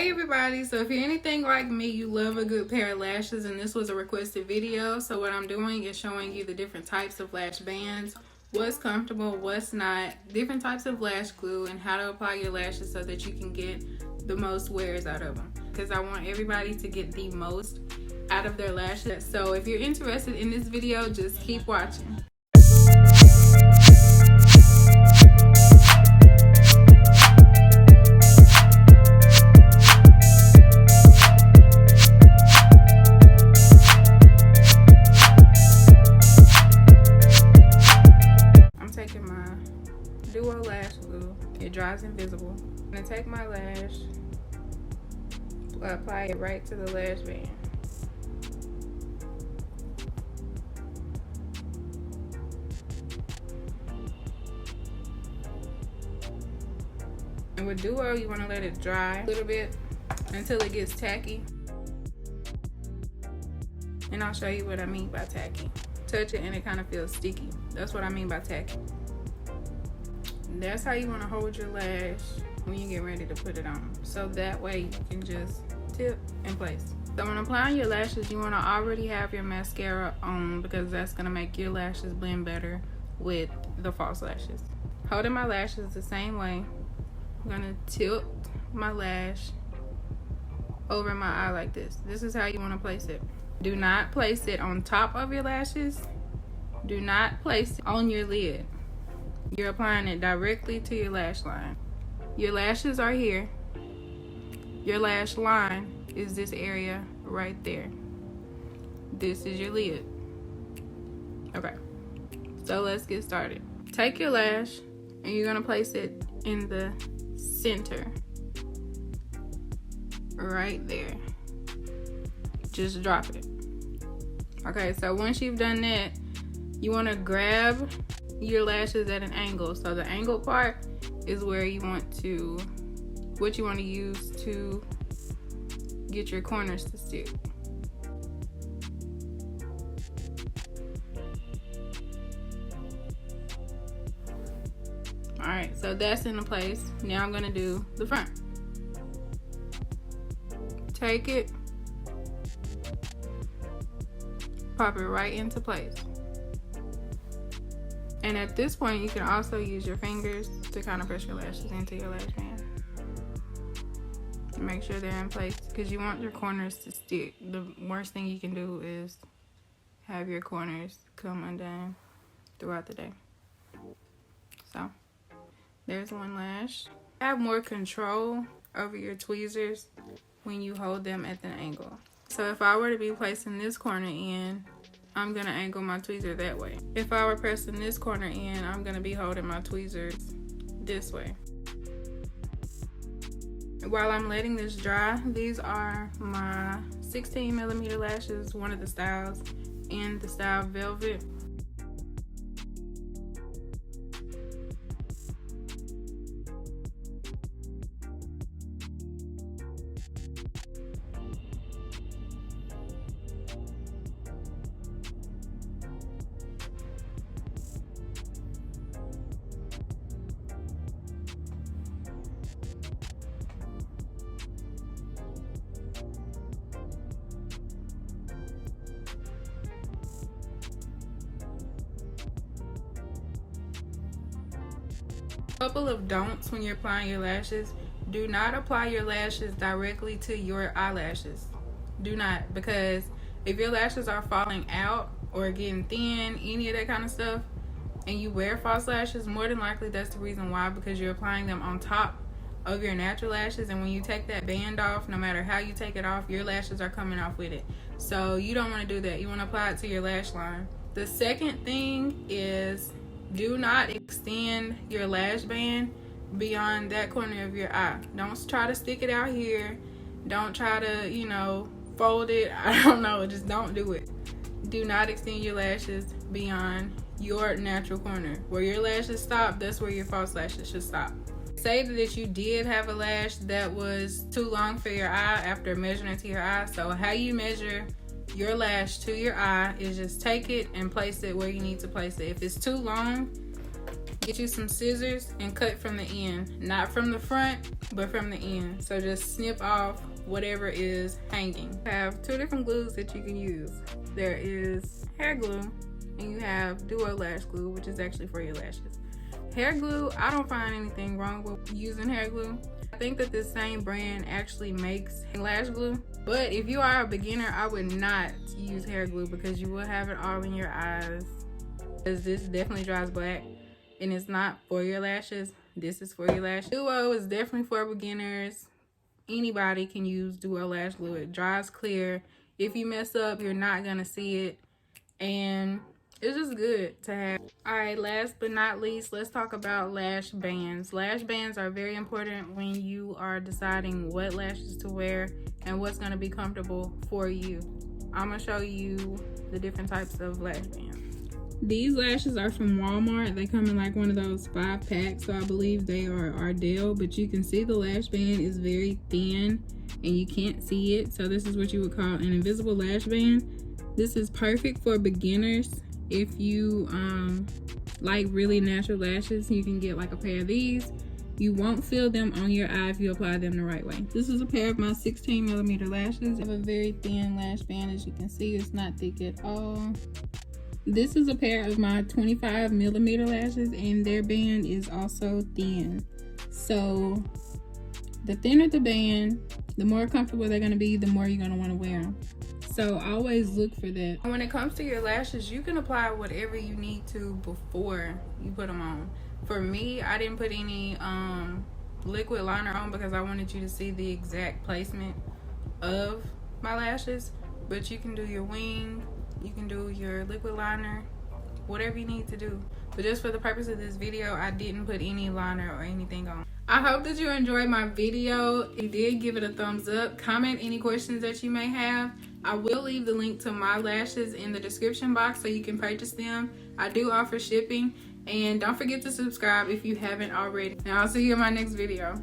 Hey everybody, so if you're anything like me, you love a good pair of lashes, and this was a requested video. So what I'm doing is showing you the different types of lash bands, what's comfortable, what's not, different types of lash glue, and how to apply your lashes so that you can get the most wears out of them, because I want everybody to get the most out of their lashes. So if you're interested in this video, just keep watching. Taking my Duo lash glue, it dries invisible. I'm gonna take my lash, apply it right to the lash band. And with Duo, you want to let it dry a little bit until it gets tacky. And I'll show you what I mean by tacky. Touch it and it kind of feels sticky. That's what I mean by tacky. That's how you want to hold your lash when you get ready to put it on, so that way you can just tip in place. So when applying your lashes, you want to already have your mascara on, because that's going to make your lashes blend better with the false lashes. Holding my lashes the same way, I'm going to tilt my lash over my eye like this. This is how you want to place it. Do not place it on top of your lashes. Do not place it on your lid. You're applying it directly to your lash line. Your lashes are here. Your lash line is this area right there. This is your lid. Okay, so let's get started. Take your lash and you're gonna place it in the center. Right there. Just drop it. Okay, so once you've done that, you want to grab your lashes at an angle. So the angle part is where you want to, what you want to use to get your corners to stick. All right, so that's in place. Now I'm gonna do the front. Take it, pop it right into place. And at this point, you can also use your fingers to kind of press your lashes into your lash band. Make sure they're in place, because you want your corners to stick. The worst thing you can do is have your corners come undone throughout the day. So there's one lash. Have more control over your tweezers when you hold them at an angle. So if I were to be placing this corner in, I'm gonna angle my tweezer that way. If I were pressing this corner in, I'm gonna be holding my tweezers this way. While I'm letting this dry, these are my 16mm lashes, one of the styles, in the style Velvet. Couple of don'ts when you're applying your lashes. Do not apply your lashes directly to your eyelashes. Do not, because if your lashes are falling out or getting thin, any of that kind of stuff, and you wear false lashes, more than likely that's the reason why, because you're applying them on top of your natural lashes, and when you take that band off, no matter how you take it off, your lashes are coming off with it. So you don't want to do that. You want to apply it to your lash line. The second thing is, do not extend your lash band beyond that corner of your eye. Don't try to stick it out here. Don't try to, fold it. I don't know. Just don't do it. Do not extend your lashes beyond your natural corner. Where your lashes stop, that's where your false lashes should stop. Say that you did have a lash that was too long for your eye after measuring it to your eye. So how you measure your lash to your eye is just take it and place it where you need to place it. If it's too long, get you some scissors and cut from the end. Not from the front, but from the end. So just snip off whatever is hanging. I have two different glues that you can use. There is hair glue and you have duo lash glue, which is actually for your lashes. Hair glue, I don't find anything wrong with using hair glue. I think that this same brand actually makes lash glue, but if you are a beginner, I would not use hair glue because you will have it all in your eyes, because this definitely dries black and it's not for your lashes. This is for your lashes. Duo is definitely for beginners. Anybody can use duo lash glue. It dries clear. If you mess up, you're not gonna see it, and it's just good to have. All right, last but not least, let's talk about lash bands. Lash bands are very important when you are deciding what lashes to wear and what's going to be comfortable for you. I'm going to show you the different types of lash bands. These lashes are from Walmart. They come in like one of those 5-packs, so I believe they are Ardell, but you can see the lash band is very thin and you can't see it. So this is what you would call an invisible lash band. This is perfect for beginners. If you like really natural lashes, you can get like a pair of these. You won't feel them on your eye if you apply them the right way. This is a pair of my 16mm lashes. I have a very thin lash band. As you can see, it's not thick at all. This is a pair of my 25mm lashes, and their band is also thin. So the thinner the band, the more comfortable they're going to be, the more you're going to want to wear them. So always look for that. When it comes to your lashes, you can apply whatever you need to before you put them on. For me, I didn't put any liquid liner on because I wanted you to see the exact placement of my lashes. But you can do your wing, you can do your liquid liner, whatever you need to do. But just for the purpose of this video, I didn't put any liner or anything on. I hope that you enjoyed my video. If you did, give it a thumbs up. Comment any questions that you may have. I will leave the link to my lashes in the description box so you can purchase them. I do offer shipping. And don't forget to subscribe if you haven't already. And I'll see you in my next video.